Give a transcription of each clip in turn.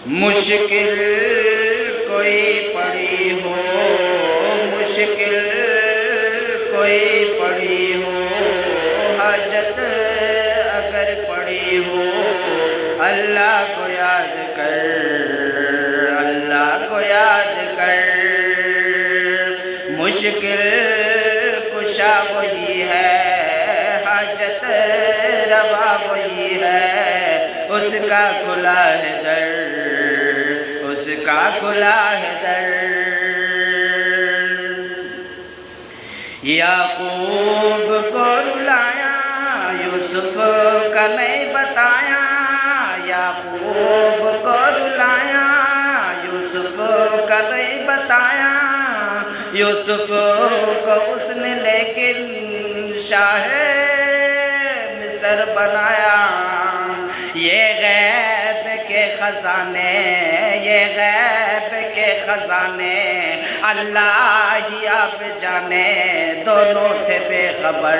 मुश्किल कोई पड़ी हो, मुश्किल कोई पड़ी हो, हाजत अगर पड़ी हो, अल्लाह को याद कर, अल्लाह को याद कर। मुश्किल कुशा वही है, हाजत रवा वही है, उसका खुला है दर, उसका खुला है दर। याकूब को रुलाया, यूसुफ का नहीं बताया, याकूब को रुलाया, यूसुफ का नहीं बताया, यूसुफ को उसने लेकिन शाह मिस्र बनाया। ये गैब के ख़ज़ाने, ये गैब के ख़ज़ाने अल्लाह ही आप जाने, दोनों थे बेखबर,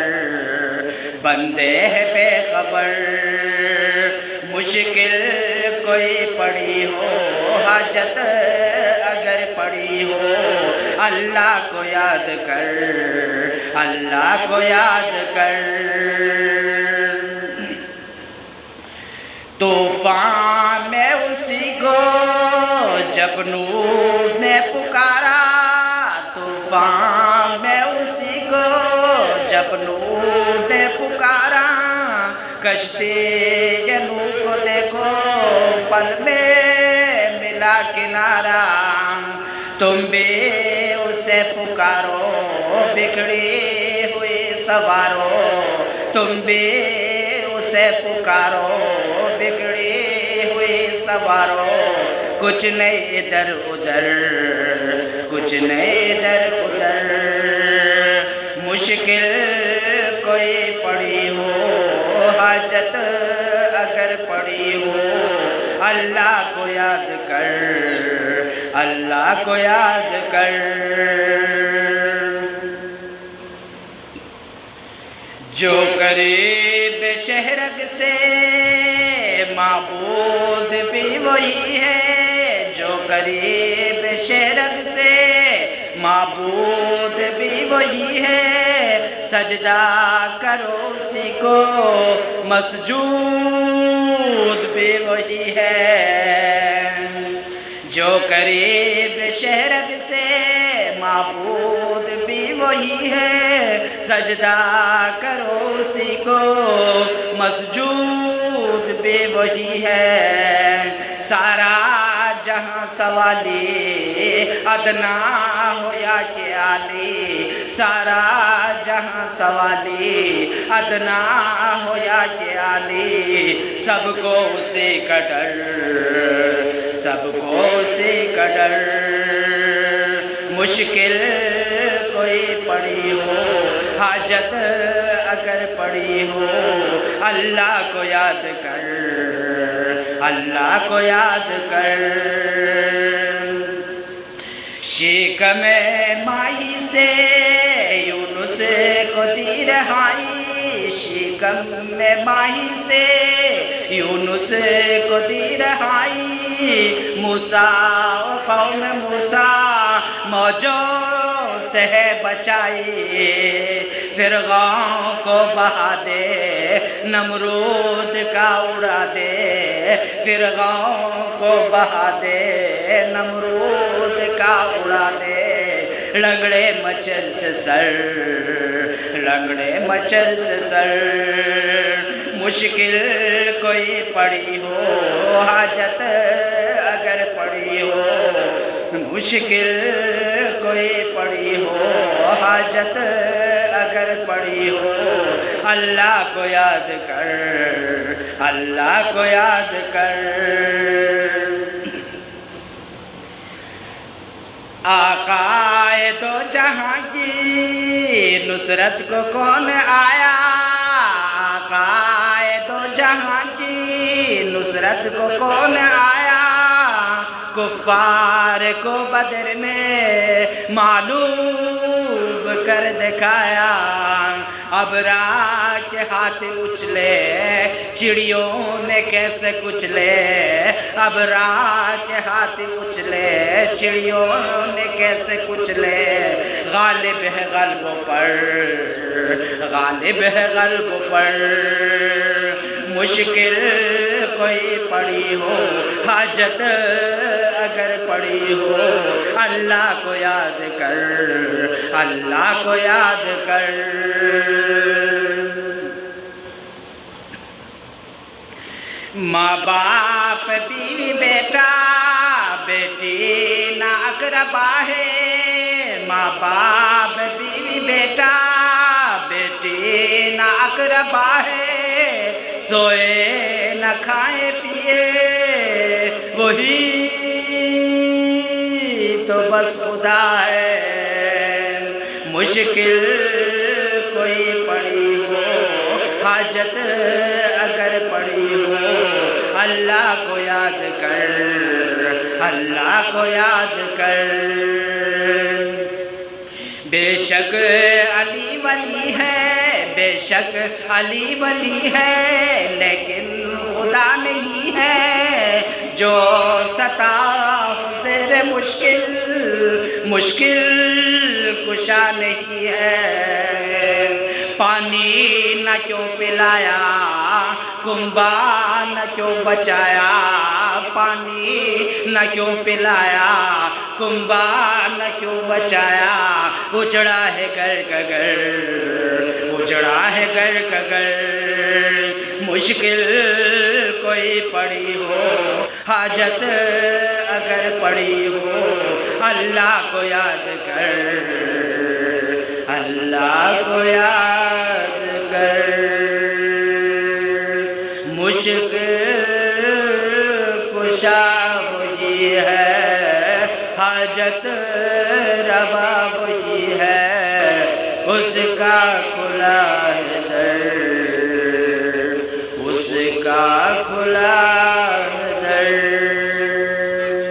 बंदे हैं बेखबर। मुश्किल कोई पड़ी हो, हाजत अगर पड़ी हो, अल्लाह को याद कर, अल्लाह को याद कर। तूफान में उसी को जब नूह ने पुकारा, तूफान में उसी को जब नूह ने पुकारा, कश्ती ये नूह को देखो पल में मिला किनारा। तुम भी उसे पुकारो, बिगड़ी हुई सवारो, तुम भी उसे पुकारो, बिगड़ी हुई सवारो। कुछ नहीं इधर उधर, कुछ नहीं इधर उधर। मुश्किल कोई पड़ी हो, हाजत अगर पड़ी हो, अल्लाह को याद कर, अल्लाह को याद कर। जो करीब शहरग से माबूद भी वही है, जो करीब शहरग से माबूद भी वही है, सजदा करो उसी को मसजूद भी वही है। जो करीब शहरग से माबूद भी वही है, सजदा करो उसी को मसजूद भी वही है। सारा जहाँ सवाली अदना हो या के आली, सारा जहाँ सवाली अदना हो या के आली, सबको उसी का डर, सबको उसी का डर। मुश्किल कोई पड़ी हो, हाजत अगर पड़ी हो, अल्लाह को याद कर, अल्लाह को याद कर। शीख में माही से यूनुस को दी रहाई, शीख में माही से यूनुस को दी रहाई। मूसा कौम मूसा मौजों से है बचाई, फिर गाँव को बहा दे, नमरूद का उड़ा दे, फिर गाँव को बहा दे, नमरूद का उड़ा दे। लंगड़े मच्छर से सर, लंगड़े मच्छर से सर। मुश्किल कोई पड़ी हो, हाजत अगर पड़ी हो, मुश्किल कोई पड़ी हो, हाजत अगर पड़ी हो, अल्लाह को याद कर, अल्लाह को याद कर। आकाए दो जहाँ की नुसरत को कौन आया, आकाए दो जहाँ की नुसरत को कौन आया। कुफ़ार को बदर में मालूम कर दिखाया, अब रात के हाथ उछले चिड़ियों ने कैसे कुचले, अब रात के हाथ उछले चिड़ियों ने कैसे कुचले। गालिब है गल्बों पर, गालिब है गल्बों पर, मुश्किल कोई पड़ी हो, हाजत अगर पड़ी हो, अल्लाह को याद कर, अल्लाह को याद कर। माँ बाप बीवी बेटा बेटी ना अकरबा है, माँ बाप बीवी बेटा बेटी ना अकरबा है, सोए न खाए पिए वही तो बस खुदा है। मुश्किल कोई पड़ी हो, हाजत अगर पड़ी हो, अल्लाह को याद कर, अल्लाह को याद कर। बेशक अली वली है, बेशक अली वली है, लेकिन खुदा नहीं है जो सता तेरे मुश्किल, मुश्किल कुशा नहीं है। पानी न क्यों पिलाया, कुंबा न क्यों बचाया, पानी न क्यों पिलाया, कुंबा न क्यों बचाया। उजड़ा है घर का घर, उजड़ा है घर का घर। मुश्किल कोई पड़ी हो, हाजत अगर पड़ी हो, अल्लाह को याद कर, अल्लाह को याद कर। मुश्किल कुशा वही है, हाजत रवा वही है, उसका खुला है दर, उसका खुला